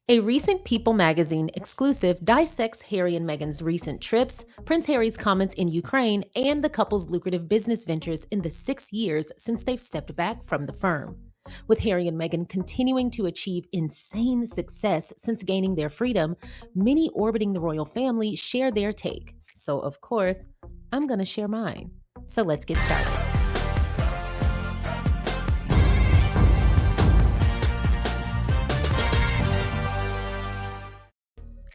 A recent People magazine exclusive dissects Harry and Meghan's recent trips, Prince Harry's comments in Ukraine, and the couple's lucrative business ventures in the 6 years since they've stepped back from the firm. With Harry and Meghan continuing to achieve insane success since gaining their freedom, many orbiting the royal family share their take. So, of course, I'm going to share mine. So let's get started.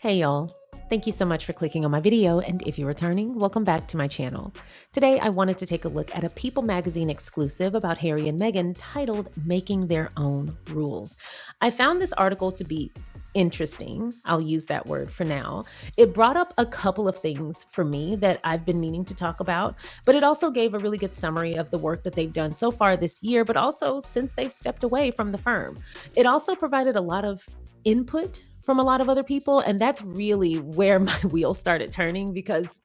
Hey y'all, thank you so much for clicking on my video, and if you're returning, welcome back to my channel. Today I wanted to take a look at a People magazine exclusive about Harry and Meghan titled Making Their Own Rules. I found this article to be interesting. I'll use that word for now. It brought up a couple of things for me that I've been meaning to talk about, but it also gave a really good summary of the work that they've done so far this year, but also since they've stepped away from the firm. It also provided a lot of input from a lot of other people, and that's really where my wheels started turning, because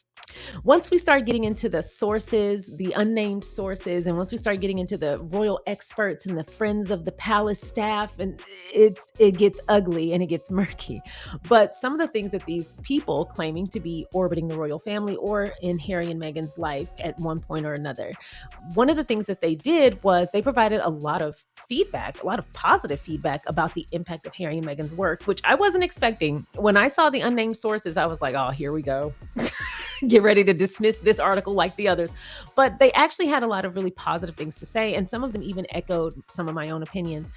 once we start getting into the sources, the unnamed sources, and once we start getting into the royal experts and the friends of the palace staff, and it gets ugly and it gets murky. But some of the things that these people claiming to be orbiting the royal family or in Harry and Meghan's life at one point or another, one of the things that they did was they provided a lot of feedback, a lot of positive feedback about the impact of Harry and Meghan's work, which I wasn't expecting. When I saw the unnamed sources, I was like, oh, here we go. Get ready to dismiss this article like the others. But they actually had a lot of really positive things to say, and some of them even echoed some of my own opinions.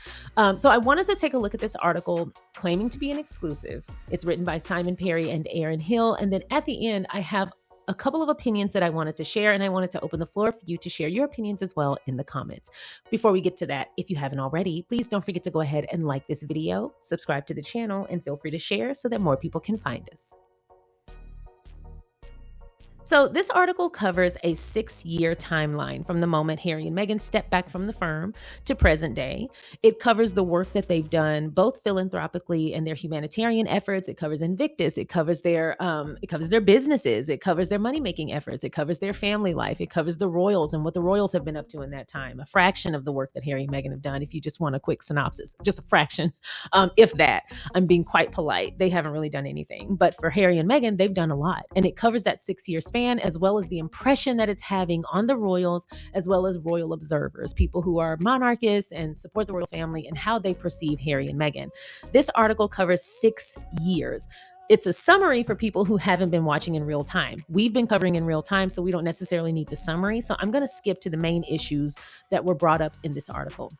So I wanted to take a look at this article claiming to be an exclusive. It's written by Simon Perry and Aaron Hill. And then at the end, I have a couple of opinions that I wanted to share, and I wanted to open the floor for you to share your opinions as well in the comments. Before we get to that, if you haven't already, please don't forget to go ahead and like this video, subscribe to the channel, and feel free to share so that more people can find us. So this article covers a 6-year timeline from the moment Harry and Meghan stepped back from the firm to present day. It covers the work that they've done, both philanthropically and their humanitarian efforts. It covers Invictus. It covers their businesses. It covers their money-making efforts. It covers their family life. It covers the royals and what the royals have been up to in that time. A fraction of the work that Harry and Meghan have done, if you just want a quick synopsis, just a fraction, if that. I'm being quite polite. They haven't really done anything. But for Harry and Meghan, they've done a lot. And it covers that 6-year span, as well as the impression that it's having on the royals, as well as royal observers, people who are monarchists and support the royal family, and how they perceive Harry and Meghan. This article covers 6 years. It's a summary for people who haven't been watching in real time. We've been covering in real time, so we don't necessarily need the summary. So I'm going to skip to the main issues that were brought up in this article.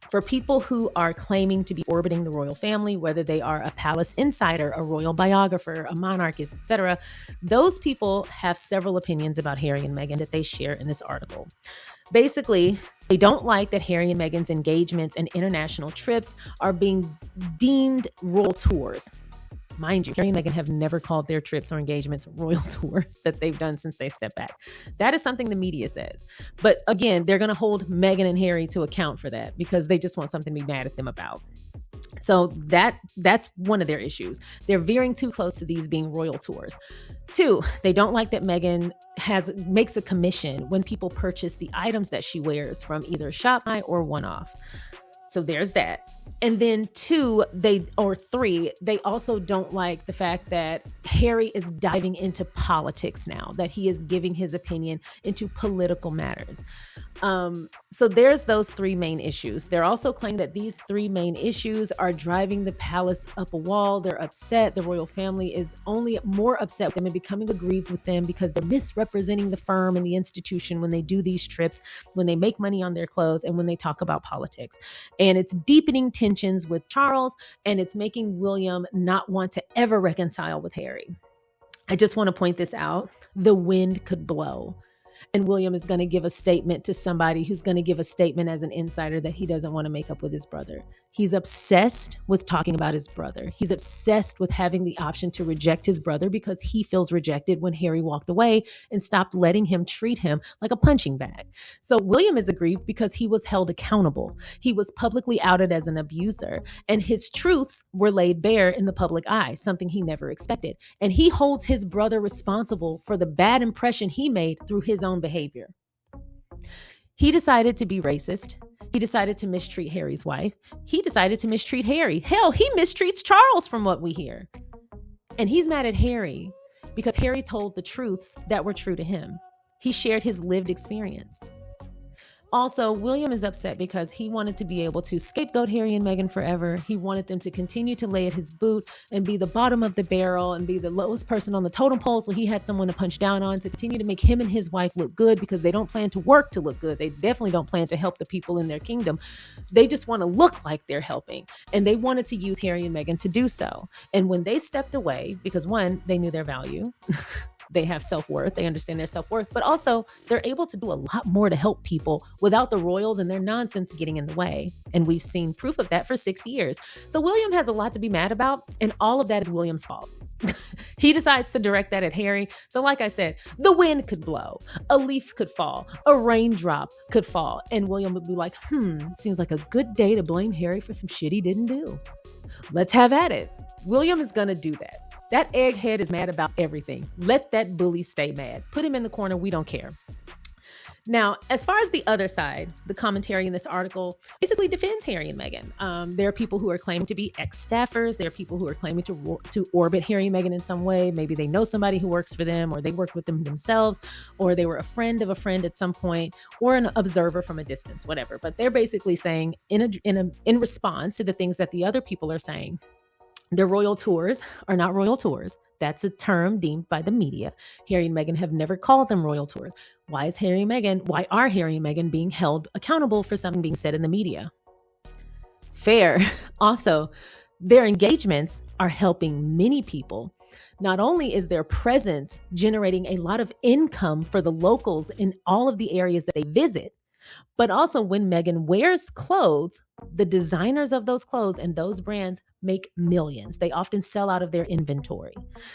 For people who are claiming to be orbiting the royal family, whether they are a palace insider, a royal biographer, a monarchist, etc., those people have several opinions about Harry and Meghan that they share in this article. Basically, they don't like that Harry and Meghan's engagements and international trips are being deemed royal tours. Mind you, Harry and Meghan have never called their trips or engagements royal tours that they've done since they stepped back. That is something the media says. But again, they're going to hold Meghan and Harry to account for that because they just want something to be mad at them about. So that's one of their issues. They're veering too close to these being royal tours. 2, they don't like that Meghan makes a commission when people purchase the items that she wears from either Shop Buy or One-Off. So there's that. And then 3, they also don't like the fact that Harry is diving into politics now, that he is giving his opinion into political matters. So there's those 3 main issues. They're also claiming that these 3 main issues are driving the palace up a wall. They're upset. The royal family is only more upset with them and becoming aggrieved with them because they're misrepresenting the firm and the institution when they do these trips, when they make money on their clothes, and when they talk about politics. And it's deepening tensions with Charles, and it's making William not want to ever reconcile with Harry. I just want to point this out. The wind could blow, and William is going to give a statement to somebody who's going to give a statement as an insider that he doesn't want to make up with his brother. He's obsessed with talking about his brother. He's obsessed with having the option to reject his brother because he feels rejected when Harry walked away and stopped letting him treat him like a punching bag. So William is aggrieved because he was held accountable. He was publicly outed as an abuser, and his truths were laid bare in the public eye, something he never expected. And he holds his brother responsible for the bad impression he made through his own behavior. He decided to be racist. He decided to mistreat Harry's wife. He decided to mistreat Harry. Hell, he mistreats Charles from what we hear. And he's mad at Harry because Harry told the truths that were true to him. He shared his lived experience. Also, William is upset because he wanted to be able to scapegoat Harry and Meghan forever. He wanted them to continue to lay at his boot and be the bottom of the barrel and be the lowest person on the totem pole, so he had someone to punch down on to continue to make him and his wife look good, because they don't plan to work to look good. They definitely don't plan to help the people in their kingdom. They just want to look like they're helping, and they wanted to use Harry and Meghan to do so. And when they stepped away, because one, they knew their value, they have self-worth, they understand their self-worth, but also they're able to do a lot more to help people without the royals and their nonsense getting in the way. And we've seen proof of that for 6 years. So William has a lot to be mad about, and all of that is William's fault. He decides to direct that at Harry. So like I said, the wind could blow, a leaf could fall, a raindrop could fall, and William would be like, seems like a good day to blame Harry for some shit he didn't do. Let's have at it. William is gonna do that. That egghead is mad about everything. Let that bully stay mad. Put him in the corner. We don't care. Now, as far as the other side, the commentary in this article basically defends Harry and Meghan. There are people who are claiming to be ex-staffers. There are people who are claiming to orbit Harry and Meghan in some way. Maybe they know somebody who works for them, or they worked with them themselves, or they were a friend of a friend at some point, or an observer from a distance, whatever. But they're basically saying in response to the things that the other people are saying, their royal tours are not royal tours. That's a term deemed by the media. Harry and Meghan have never called them royal tours. Why are Harry and Meghan being held accountable for something being said in the media? Fair. Also, their engagements are helping many people. Not only is their presence generating a lot of income for the locals in all of the areas that they visit, but also when Meghan wears clothes, the designers of those clothes and those brands make millions. They often sell out of their inventory.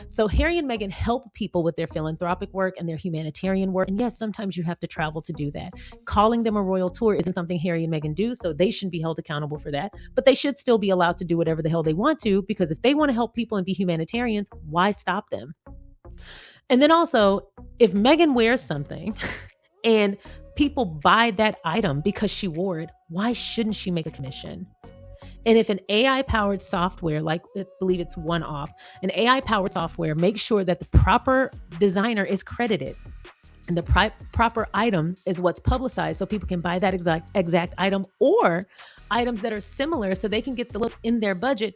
So Harry and Meghan help people with their philanthropic work and their humanitarian work. And yes, sometimes you have to travel to do that. Calling them a royal tour isn't something Harry and Meghan do, so they shouldn't be held accountable for that. But they should still be allowed to do whatever the hell they want to, because if they want to help people and be humanitarians, why stop them? And then also, if Meghan wears something and people buy that item because she wore it, why shouldn't she make a commission? And if an AI-powered software, like I believe it's One-Off, an AI-powered software makes sure that the proper designer is credited and the proper item is what's publicized so people can buy that exact item, or items that are similar so they can get the look in their budget,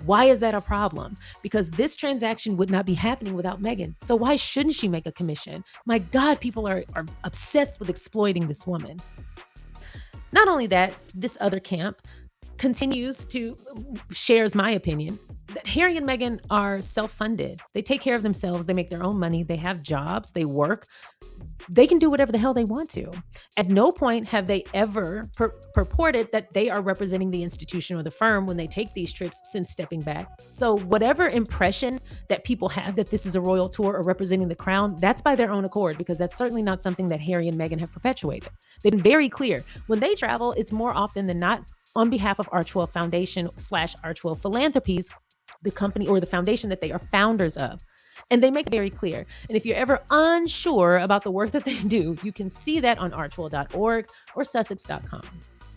why is that a problem? Because this transaction would not be happening without Meghan. So why shouldn't she make a commission? My God, people are obsessed with exploiting this woman. Not only that, this other camp shares my opinion that Harry and Meghan are self-funded. They take care of themselves. They make their own money. They have jobs. They work. They can do whatever the hell they want to. At no point have they ever purported that they are representing the institution or the firm when they take these trips since stepping back. So whatever impression that people have that this is a royal tour or representing the crown, that's by their own accord, because that's certainly not something that Harry and Meghan have perpetuated. They've been very clear. When they travel, it's more often than not on behalf of Archewell Foundation / Archewell Philanthropies, the company or the foundation that they are founders of. And they make it very clear. And if you're ever unsure about the work that they do, you can see that on archewell.org or sussex.com.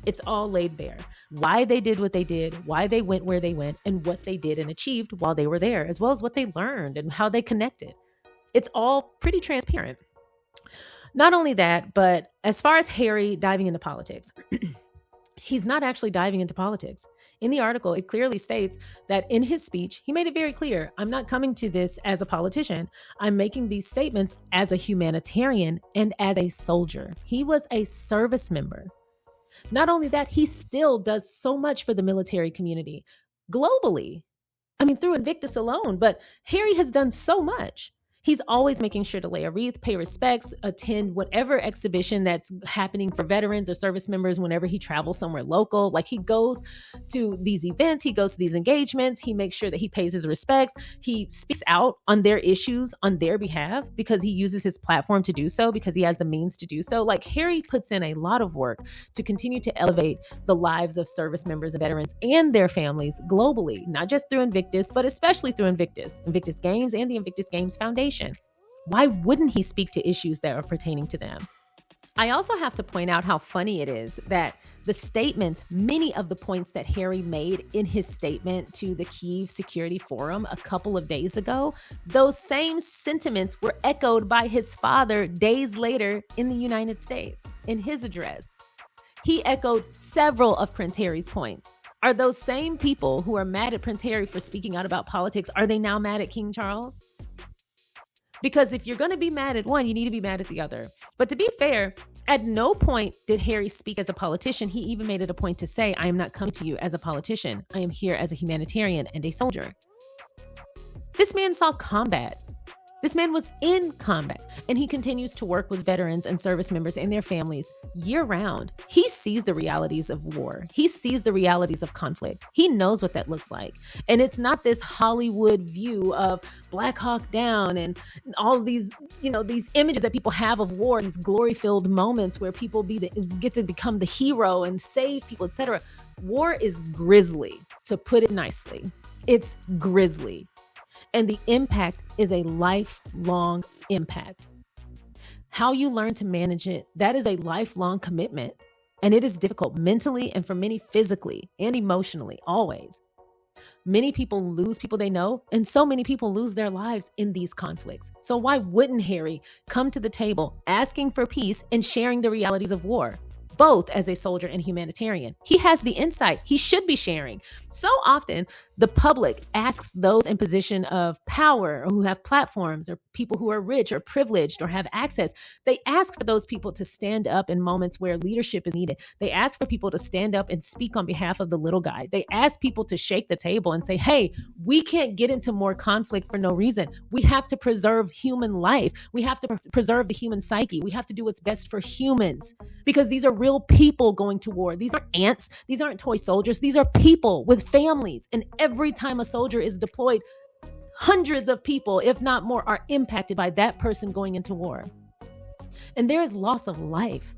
It's all laid bare. Why they did what they did, why they went where they went, and what they did and achieved while they were there, as well as what they learned and how they connected. It's all pretty transparent. Not only that, but as far as Harry diving into politics, he's not actually diving into politics. In the article, it clearly states that in his speech, he made it very clear, I'm not coming to this as a politician. I'm making these statements as a humanitarian and as a soldier. He was a service member. Not only that, he still does so much for the military community globally. I mean, through Invictus alone, but Harry has done so much. He's always making sure to lay a wreath, pay respects, attend whatever exhibition that's happening for veterans or service members whenever he travels somewhere local. Like, he goes to these events, he goes to these engagements, he makes sure that he pays his respects. He speaks out on their issues on their behalf because he uses his platform to do so, because he has the means to do so. Like, Harry puts in a lot of work to continue to elevate the lives of service members and veterans and their families globally, not just through Invictus, but especially through Invictus Games and the Invictus Games Foundation. Why wouldn't he speak to issues that are pertaining to them? I also have to point out how funny it is that the statements, many of the points that Harry made in his statement to the Kyiv Security Forum a couple of days ago, those same sentiments were echoed by his father days later in the United States in his address. He echoed several of Prince Harry's points. Are those same people who are mad at Prince Harry for speaking out about politics, are they now mad at King Charles? Because if you're going to be mad at one, you need to be mad at the other. But to be fair, at no point did Harry speak as a politician. He even made it a point to say, I am not coming to you as a politician. I am here as a humanitarian and a soldier. This man saw combat. This man was in combat, and he continues to work with veterans and service members and their families year round. He sees the realities of war. He sees the realities of conflict. He knows what that looks like. And it's not this Hollywood view of Black Hawk Down and all of these, these images that people have of war, these glory-filled moments where people get to become the hero and save people, etc. War is grisly, to put it nicely. It's grisly. And the impact is a lifelong impact. How you learn to manage it, that is a lifelong commitment. And it is difficult mentally and for many physically and emotionally, always. Many people lose people they know, and so many people lose their lives in these conflicts. So why wouldn't Harry come to the table asking for peace and sharing the realities of war? Both as a soldier and humanitarian. He has the insight. He should be sharing. So often, the public asks those in position of power or who have platforms or people who are rich or privileged or have access. They ask for those people to stand up in moments where leadership is needed. They ask for people to stand up and speak on behalf of the little guy. They ask people to shake the table and say, hey, we can't get into more conflict for no reason. We have to preserve human life. We have to preserve the human psyche. We have to do what's best for humans because these are real people going to war. These aren't ants. These aren't toy soldiers. These are people with families. And every time a soldier is deployed, hundreds of people, if not more, are impacted by that person going into war. And there is loss of life.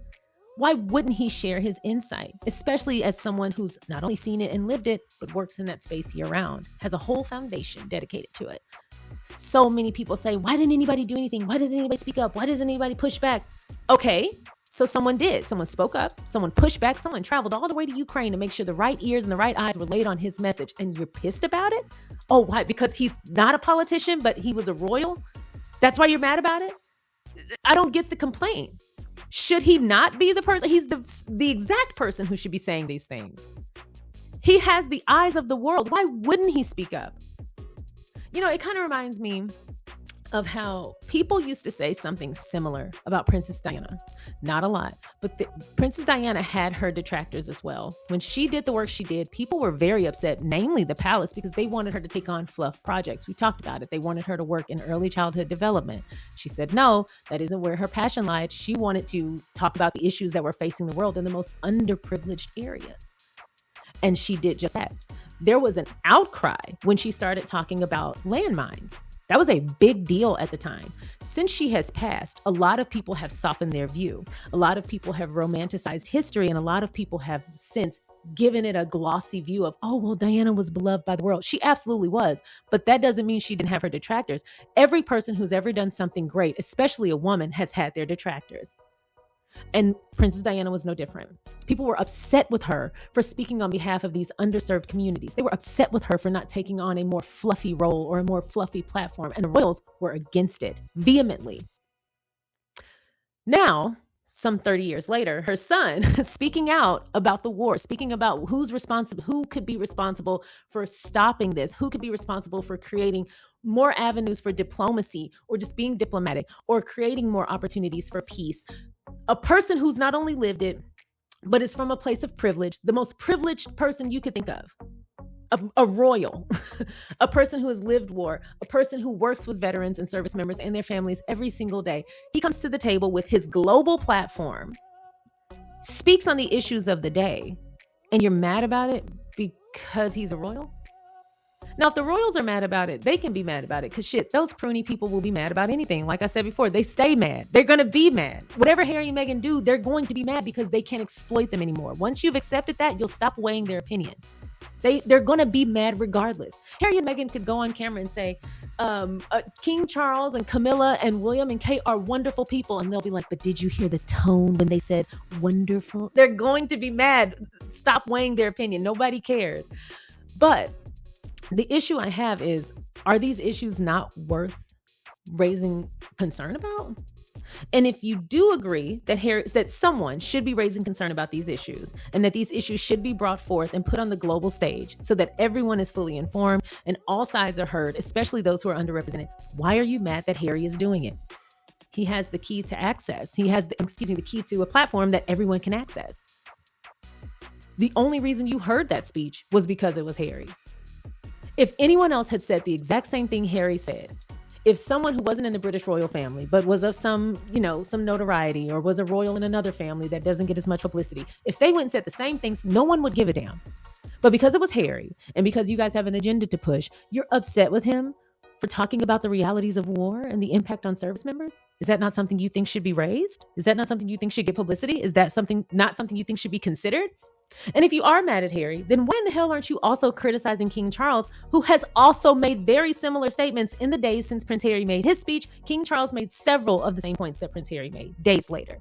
Why wouldn't he share his insight, especially as someone who's not only seen it and lived it, but works in that space year round, has a whole foundation dedicated to it? So many people say, why didn't anybody do anything? Why doesn't anybody speak up? Why doesn't anybody push back? Okay. So someone did. Someone spoke up. Someone pushed back. Someone traveled all the way to Ukraine to make sure the right ears and the right eyes were laid on his message. And you're pissed about it? Oh, why? Because he's not a politician, but he was a royal? That's why you're mad about it? I don't get the complaint. Should he not be the person? He's the exact person who should be saying these things. He has the eyes of the world. Why wouldn't he speak up? It kind of reminds me of how people used to say something similar about Princess Diana. Not a lot, but Princess Diana had her detractors as well. When she did the work she did, people were very upset, namely the palace, because they wanted her to take on fluff projects. We talked about it. They wanted her to work in early childhood development. She said, no, that isn't where her passion lied. She wanted to talk about the issues that were facing the world in the most underprivileged areas. And she did just that. There was an outcry when she started talking about landmines. That was a big deal at the time. Since she has passed, a lot of people have softened their view. A lot of people have romanticized history, and a lot of people have since given it a glossy view of, oh, well, Diana was beloved by the world. She absolutely was, but that doesn't mean she didn't have her detractors. Every person who's ever done something great, especially a woman, has had their detractors. And Princess Diana was no different. People were upset with her for speaking on behalf of these underserved communities. They were upset with her for not taking on a more fluffy role or a more fluffy platform. And the royals were against it vehemently. Now, some 30 years later, her son speaking out about the war, speaking about who's responsible, who could be responsible for stopping this, who could be responsible for creating more avenues for diplomacy or just being diplomatic or creating more opportunities for peace. A person who's not only lived it, but is from a place of privilege, the most privileged person you could think of. A royal, a person who has lived war, a person who works with veterans and service members and their families every single day. He comes to the table with his global platform, speaks on the issues of the day, and you're mad about it because he's a royal? Now, if the royals are mad about it, they can be mad about it because shit, those pruny people will be mad about anything. Like I said before, they stay mad. They're going to be mad. Whatever Harry and Meghan do, they're going to be mad because they can't exploit them anymore. Once you've accepted that, you'll stop weighing their opinion. They're going to be mad regardless. Harry and Meghan could go on camera and say, King Charles and Camilla and William and Kate are wonderful people. And they'll be like, but did you hear the tone when they said wonderful? They're going to be mad. Stop weighing their opinion. Nobody cares. But the issue I have is, are these issues not worth raising concern about? And if you do agree that someone should be raising concern about these issues and that these issues should be brought forth and put on the global stage so that everyone is fully informed and all sides are heard, especially those who are underrepresented, why are you mad that Harry is doing it? He has the key to access. He has the key to a platform that everyone can access. The only reason you heard that speech was because it was Harry. If anyone else had said the exact same thing Harry said, if someone who wasn't in the British royal family, but was of some notoriety or was a royal in another family that doesn't get as much publicity, if they went and said the same things, no one would give a damn. But because it was Harry and because you guys have an agenda to push, you're upset with him for talking about the realities of war and the impact on service members? Is that not something you think should be raised? Is that not something you think should get publicity? Is that not something you think should be considered? And if you are mad at Harry, then why in the hell aren't you also criticizing King Charles, who has also made very similar statements in the days since Prince Harry made his speech? King Charles made several of the same points that Prince Harry made days later.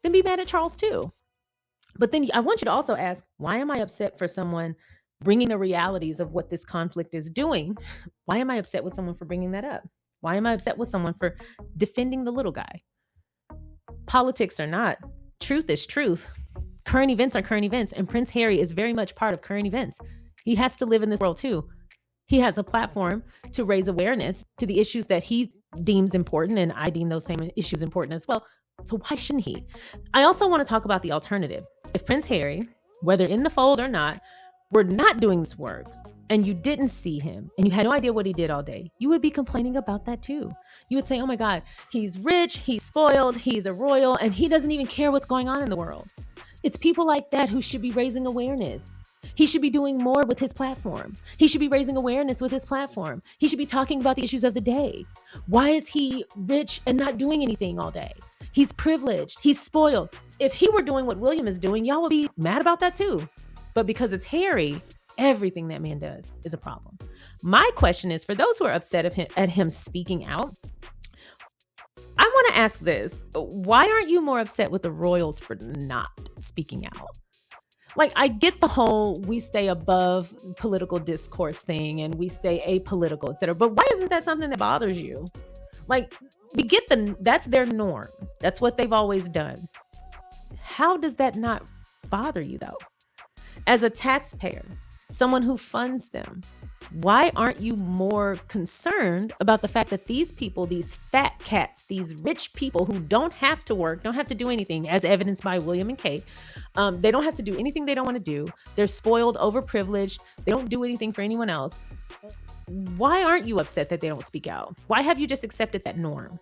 Then be mad at Charles too. But then I want you to also ask, why am I upset for someone bringing the realities of what this conflict is doing? Why am I upset with someone for bringing that up? Why am I upset with someone for defending the little guy? Politics or not, truth is truth. Current events are current events, and Prince Harry is very much part of current events. He has to live in this world too. He has a platform to raise awareness to the issues that he deems important, and I deem those same issues important as well. So why shouldn't he? I also want to talk about the alternative. If Prince Harry, whether in the fold or not, were not doing this work, and you didn't see him, and you had no idea what he did all day, you would be complaining about that too. You would say, oh my God, he's rich, he's spoiled, he's a royal, and he doesn't even care what's going on in the world. It's people like that who should be raising awareness. He should be doing more with his platform. He should be raising awareness with his platform. He should be talking about the issues of the day. Why is he rich and not doing anything all day? He's privileged. He's spoiled. If he were doing what William is doing, y'all would be mad about that too. But because it's Harry, everything that man does is a problem. My question is, for those who are upset at him speaking out, I want to ask this. Why aren't you more upset with the royals for not speaking out? Like, I get the whole we stay above political discourse thing and we stay apolitical, etc. But why isn't that something that bothers you? Like, we get that's their norm. That's what they've always done. How does that not bother you though? As a taxpayer, someone who funds them, why aren't you more concerned about the fact that these people, these fat cats, these rich people who don't have to work, don't have to do anything, as evidenced by William and Kate, they don't have to do anything they don't want to do. They're spoiled, overprivileged. They don't do anything for anyone else. Why aren't you upset that they don't speak out? Why have you just accepted that norm?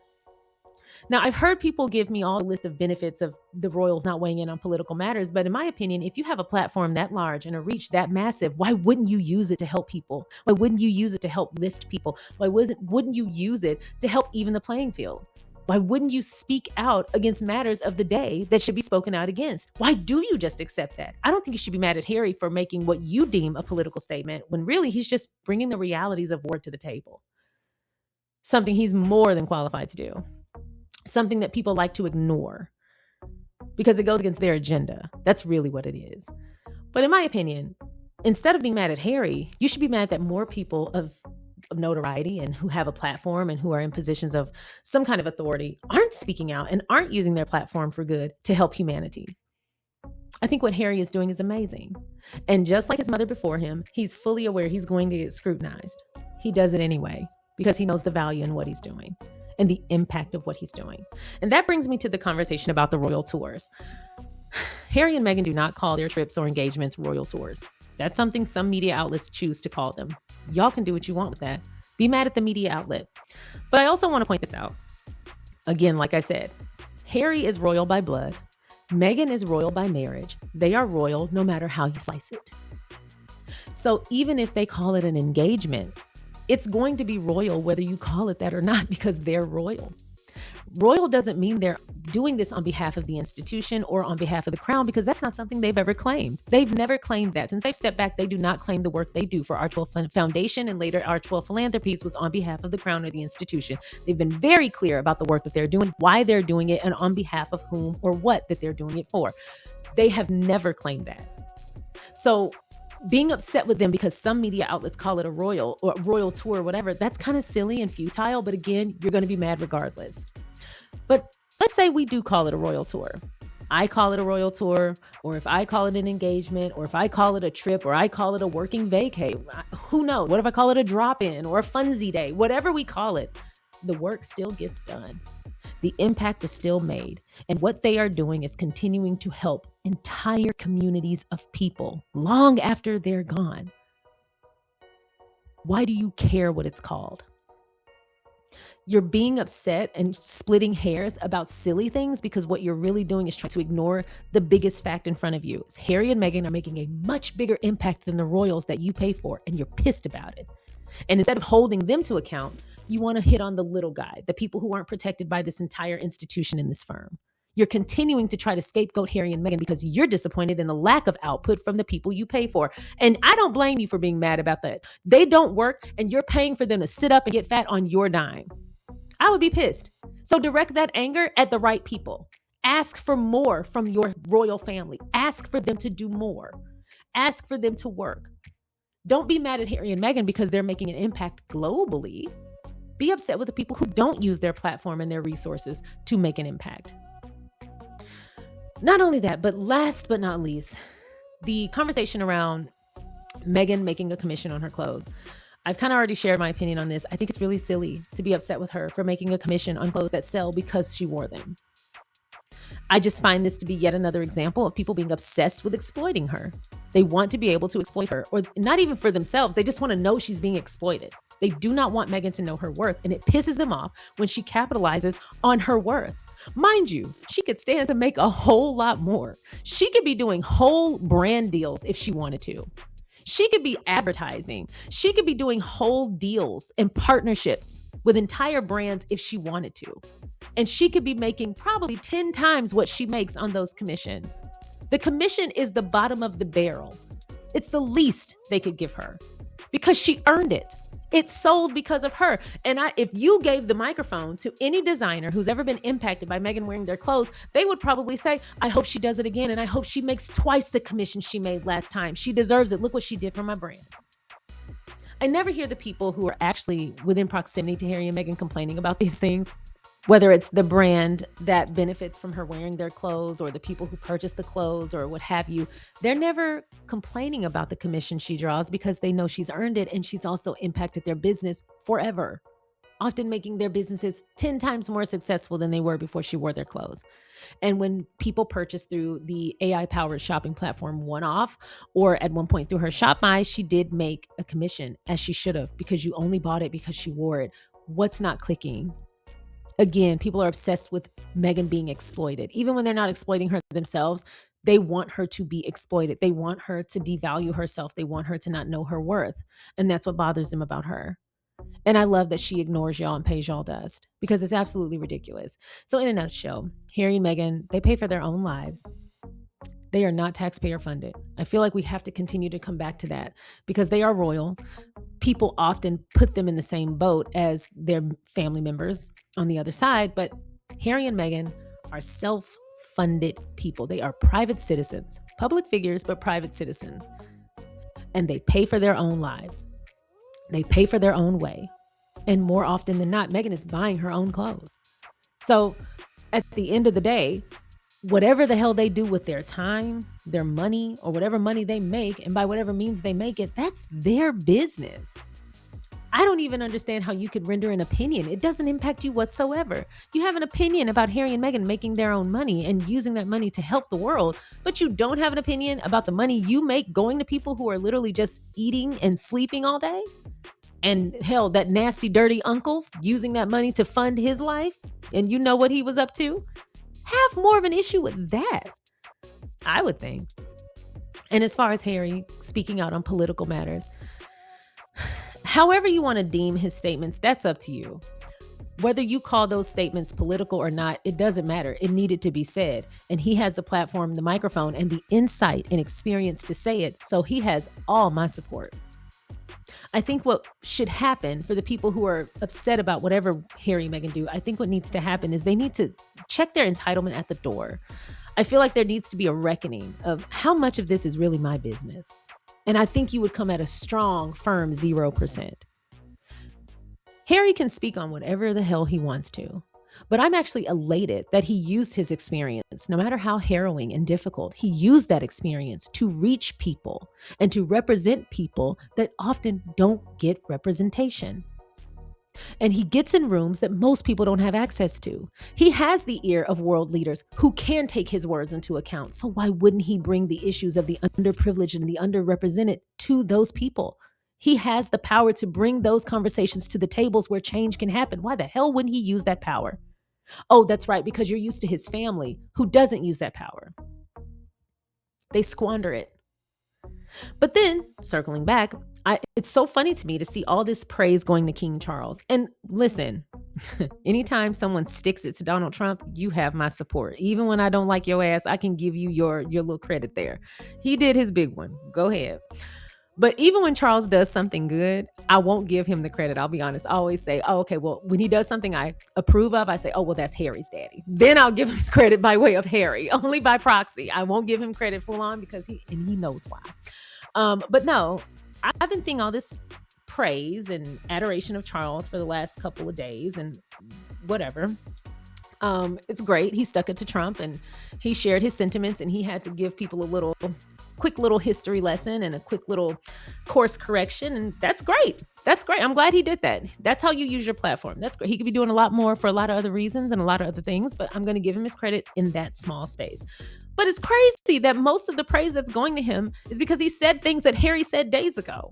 Now, I've heard people give me all the list of benefits of the royals not weighing in on political matters. But in my opinion, if you have a platform that large and a reach that massive, why wouldn't you use it to help people? Why wouldn't you use it to help lift people? Why wouldn't you use it to help even the playing field? Why wouldn't you speak out against matters of the day that should be spoken out against? Why do you just accept that? I don't think you should be mad at Harry for making what you deem a political statement when really he's just bringing the realities of war to the table. Something he's more than qualified to do. Something that people like to ignore because it goes against their agenda. That's really what it is. But in my opinion, instead of being mad at Harry, you should be mad that more people of notoriety and who have a platform and who are in positions of some kind of authority aren't speaking out and aren't using their platform for good to help humanity. I think what Harry is doing is amazing. And just like his mother before him, he's fully aware he's going to get scrutinized. He does it anyway because he knows the value in what he's doing and the impact of what he's doing. And that brings me to the conversation about the royal tours. Harry and Meghan do not call their trips or engagements royal tours. That's something some media outlets choose to call them. Y'all can do what you want with that. Be mad at the media outlet. But I also want to point this out. Again, like I said, Harry is royal by blood. Meghan is royal by marriage. They are royal no matter how you slice it. So even if they call it an engagement, it's going to be royal whether you call it that or not, because they're royal. Royal doesn't mean they're doing this on behalf of the institution or on behalf of the crown, because that's not something they've ever claimed. They've never claimed that. Since they've stepped back, they do not claim the work they do for Archewell Foundation and later Archewell Philanthropies was on behalf of the crown or the institution. They've been very clear about the work that they're doing, why they're doing it, and on behalf of whom or what that they're doing it for. They have never claimed that. So being upset with them because some media outlets call it a royal or royal tour or whatever, that's kind of silly and futile. But again, you're going to be mad regardless. But let's say we do call it a royal tour. I call it a royal tour, or if I call it an engagement, or if I call it a trip, or I call it a working vacay, who knows? What if I call it a drop-in or a funsy day? Whatever we call it, the work still gets done. The impact is still made. And what they are doing is continuing to help entire communities of people long after they're gone. Why do you care what it's called? You're being upset and splitting hairs about silly things because what you're really doing is trying to ignore the biggest fact in front of you. Harry and Meghan are making a much bigger impact than the royals that you pay for, and you're pissed about it. And instead of holding them to account, you want to hit on the little guy, the people who aren't protected by this entire institution in this firm. You're continuing to try to scapegoat Harry and Meghan because you're disappointed in the lack of output from the people you pay for. And I don't blame you for being mad about that. They don't work, and you're paying for them to sit up and get fat on your dime. I would be pissed. So direct that anger at the right people. Ask for more from your royal family. Ask for them to do more. Ask for them to work. Don't be mad at Harry and Meghan because they're making an impact globally. Be upset with the people who don't use their platform and their resources to make an impact. Not only that, but last but not least, the conversation around Meghan making a commission on her clothes. I've kind of already shared my opinion on this. I think it's really silly to be upset with her for making a commission on clothes that sell because she wore them. I just find this to be yet another example of people being obsessed with exploiting her. They want to be able to exploit her, or not even for themselves. They just want to know she's being exploited. They do not want Meghan to know her worth, and it pisses them off when she capitalizes on her worth. Mind you, she could stand to make a whole lot more. She could be doing whole brand deals if she wanted to. She could be advertising. She could be doing whole deals and partnerships with entire brands if she wanted to. And she could be making probably 10 times what she makes on those commissions. The commission is the bottom of the barrel. It's the least they could give her because she earned it. It sold because of her. And if you gave the microphone to any designer who's ever been impacted by Meghan wearing their clothes, they would probably say, I hope she does it again. And I hope she makes twice the commission she made last time. She deserves it. Look what she did for my brand. I never hear the people who are actually within proximity to Harry and Meghan complaining about these things, whether it's the brand that benefits from her wearing their clothes or the people who purchase the clothes or what have you. They're never complaining about the commission she draws because they know she's earned it, and she's also impacted their business forever, often making their businesses 10 times more successful than they were before she wore their clothes. And when people purchase through the AI-powered shopping platform One-Off, or at one point through her Shop My, she did make a commission, as she should have, because you only bought it because she wore it. What's not clicking? Again, people are obsessed with Meghan being exploited. Even when they're not exploiting her themselves, they want her to be exploited. They want her to devalue herself. They want her to not know her worth. And that's what bothers them about her. And I love that she ignores y'all and pays y'all dust because it's absolutely ridiculous. So in a nutshell, Harry and Meghan, they pay for their own lives. They are not taxpayer funded. I feel like we have to continue to come back to that because they are royal. People often put them in the same boat as their family members on the other side, but Harry and Meghan are self-funded people. They are private citizens, public figures, but private citizens. And they pay for their own lives. They pay for their own way. And more often than not, Meghan is buying her own clothes. So at the end of the day, whatever the hell they do with their time, their money, or whatever money they make, and by whatever means they make it, that's their business. I don't even understand how you could render an opinion. It doesn't impact you whatsoever. You have an opinion about Harry and Meghan making their own money and using that money to help the world, but you don't have an opinion about the money you make going to people who are literally just eating and sleeping all day? And hell, that nasty, dirty uncle using that money to fund his life, and you know what he was up to? Have more of an issue with that, I would think. And as far as Harry speaking out on political matters, however you want to deem his statements, that's up to you. Whether you call those statements political or not, it doesn't matter. It needed to be said. And he has the platform, the microphone, and the insight and experience to say it. So he has all my support. I think what should happen for the people who are upset about whatever Harry and Meghan do, I think what needs to happen is they need to check their entitlement at the door. I feel like there needs to be a reckoning of how much of this is really my business. And I think you would come at a strong, firm 0%. Harry can speak on whatever the hell he wants to, but I'm actually elated that he used his experience, no matter how harrowing and difficult, he used that experience to reach people and to represent people that often don't get representation. And he gets in rooms that most people don't have access to. He has the ear of world leaders who can take his words into account. So why wouldn't he bring the issues of the underprivileged and the underrepresented to those people? He has the power to bring those conversations to the tables where change can happen. Why the hell wouldn't he use that power? Oh, that's right, because you're used to his family who doesn't use that power. They squander it. But then, circling back, it's so funny to me to see all this praise going to King Charles. And listen, anytime someone sticks it to Donald Trump, you have my support. Even when I don't like your ass, I can give you your little credit there. He did his big one. Go ahead. But even when Charles does something good, I won't give him the credit. I'll be honest. I always say, oh, okay, well, when he does something I approve of, I say, oh, well, that's Harry's daddy. Then I'll give him credit by way of Harry, only by proxy. I won't give him credit full on because he knows why. But no, I've been seeing all this praise and adoration of Charles for the last couple of days and whatever. It's great. He stuck it to Trump and he shared his sentiments and he had to give people a quick little history lesson and a quick little course correction. And that's great. That's great. I'm glad he did that. That's how you use your platform. That's great. He could be doing a lot more for a lot of other reasons and a lot of other things, but I'm going to give him his credit in that small space. But it's crazy that most of the praise that's going to him is because he said things that Harry said days ago.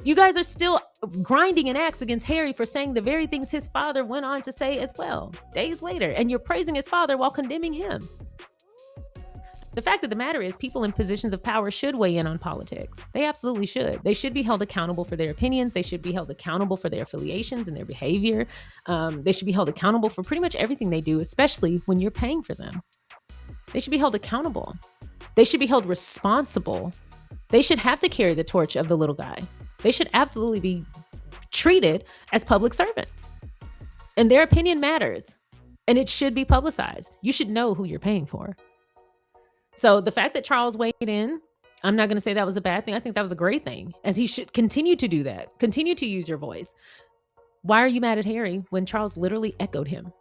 You guys are still grinding an axe against Harry for saying the very things his father went on to say as well, days later, and you're praising his father while condemning him. The fact of the matter is people in positions of power should weigh in on politics. They absolutely should. They should be held accountable for their opinions. They should be held accountable for their affiliations and their behavior. They should be held accountable for pretty much everything they do, especially when you're paying for them. They should be held accountable. They should be held responsible. They should have to carry the torch of the little guy. They should absolutely be treated as public servants. And their opinion matters. And it should be publicized. You should know who you're paying for. So the fact that Charles weighed in, I'm not going to say that was a bad thing. I think that was a great thing, as he should continue to do that. Continue to use your voice. Why are you mad at Harry when Charles literally echoed him?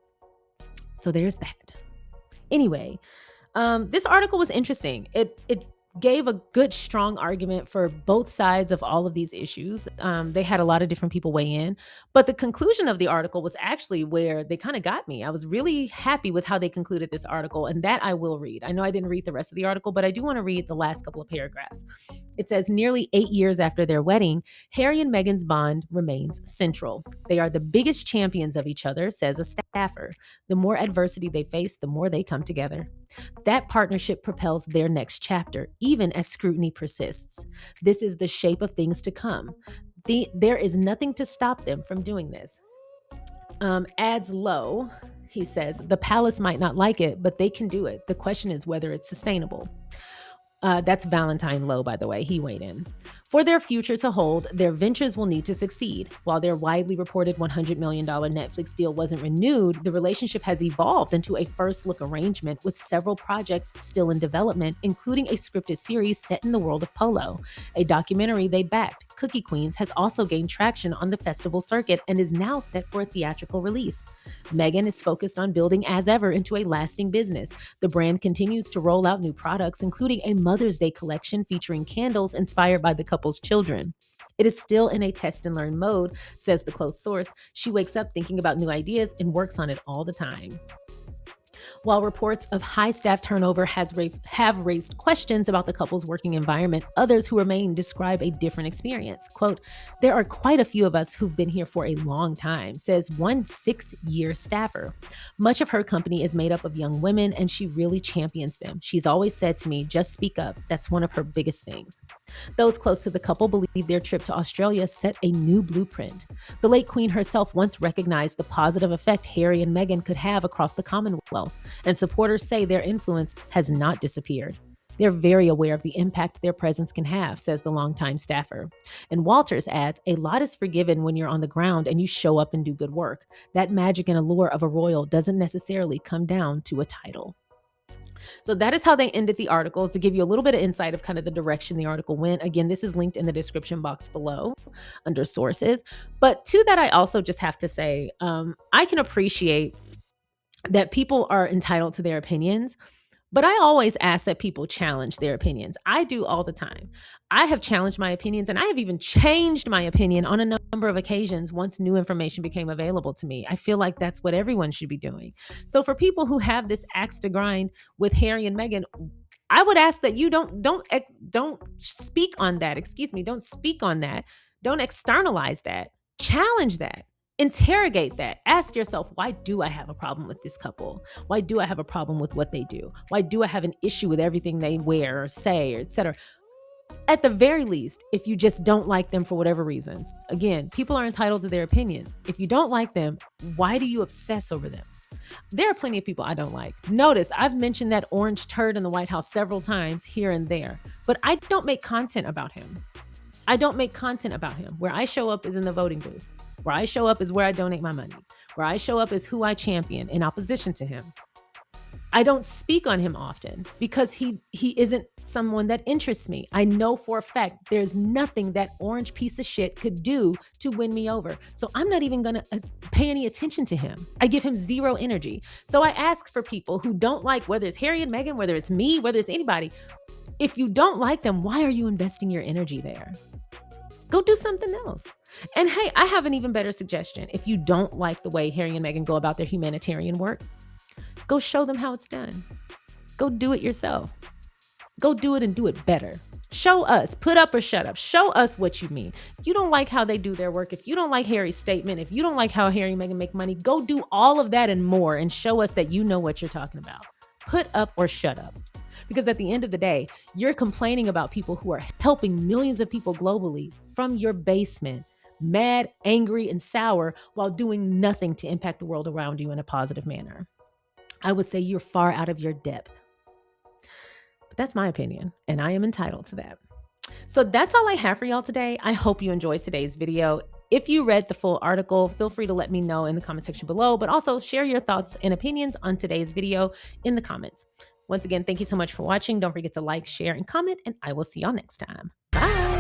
So there's that. Anyway, this article was interesting. It gave a good, strong argument for both sides of all of these issues. They had a lot of different people weigh in, but the conclusion of the article was actually where they kind of got me. I was really happy with how they concluded this article, and that I will read. I know I didn't read the rest of the article, but I do want to read the last couple of paragraphs. It says, nearly 8 years after their wedding, Harry and Meghan's bond remains central. They are the biggest champions of each other, says a staffer. The more adversity they face, the more they come together. That partnership propels their next chapter, even as scrutiny persists. This is the shape of things to come. There is nothing to stop them from doing this. Adds low, he says, the palace might not like it, but they can do it. The question is whether it's sustainable. That's Valentine Lowe, by the way. He weighed in. For their future to hold, their ventures will need to succeed. While their widely reported $100 million Netflix deal wasn't renewed, the relationship has evolved into a first-look arrangement with several projects still in development, including a scripted series set in the world of polo. A documentary they backed, Cookie Queens, has also gained traction on the festival circuit and is now set for a theatrical release. Meghan is focused on building as ever into a lasting business. The brand continues to roll out new products, including a Mother's Day collection featuring candles inspired by the couple's children. It is still in a test and learn mode, says the close source. She wakes up thinking about new ideas and works on it all the time. While reports of high staff turnover have raised questions about the couple's working environment, others who remain describe a different experience. Quote, "There are quite a few of us who've been here for a long time," says one 6-year staffer. "Much of her company is made up of young women, and she really champions them. She's always said to me, just speak up. That's one of her biggest things." Those close to the couple believe their trip to Australia set a new blueprint. The late Queen herself once recognized the positive effect Harry and Meghan could have across the Commonwealth, and supporters say their influence has not disappeared. They're very aware of the impact their presence can have, says the longtime staffer. And Walters adds, "A lot is forgiven when you're on the ground and you show up and do good work. That magic and allure of a royal doesn't necessarily come down to a title." So that is how they ended the articles, to give you a little bit of insight of kind of the direction the article went. Again, this is linked in the description box below under sources. But to that, I also just have to say, I can appreciate that people are entitled to their opinions, but I always ask that people challenge their opinions. I do all the time. I have challenged my opinions, and I have even changed my opinion on a number of occasions once new information became available to me. I feel like that's what everyone should be doing. So for people who have this axe to grind with Harry and Meghan, I would ask that you don't speak on that. Excuse me, don't speak on that. Don't externalize that. Challenge that. Interrogate that. Ask yourself, why do I have a problem with this couple? Why do I have a problem with what they do? Why do I have an issue with everything they wear or say, or etc.? At the very least, if you just don't like them for whatever reasons, again, people are entitled to their opinions. If you don't like them, why do you obsess over them? There are plenty of people I don't like. Notice I've mentioned that orange turd in the White House several times here and there, but I don't make content about him. I don't make content about him. Where I show up is in the voting booth. Where I show up is where I donate my money. Where I show up is who I champion in opposition to him. I don't speak on him often because he isn't someone that interests me. I know for a fact there's nothing that orange piece of shit could do to win me over. So I'm not even going to pay any attention to him. I give him zero energy. So I ask for people who don't like, whether it's Harry and Meghan, whether it's me, whether it's anybody, if you don't like them, why are you investing your energy there? Go do something else. And hey, I have an even better suggestion. If you don't like the way Harry and Meghan go about their humanitarian work, go show them how it's done. Go do it yourself. Go do it and do it better. Show us, put up or shut up. Show us what you mean. If you don't like how they do their work, if you don't like Harry's statement, if you don't like how Harry and Meghan make money, go do all of that and more and show us that you know what you're talking about. Put up or shut up. Because at the end of the day, you're complaining about people who are helping millions of people globally from your basement, mad, angry, and sour while doing nothing to impact the world around you in a positive manner. I would say you're far out of your depth. But that's my opinion, and I am entitled to that. So that's all I have for y'all today. I hope you enjoyed today's video. If you read the full article, feel free to let me know in the comment section below, but also share your thoughts and opinions on today's video in the comments. Once again, thank you so much for watching. Don't forget to like, share, and comment, and I will see y'all next time. Bye.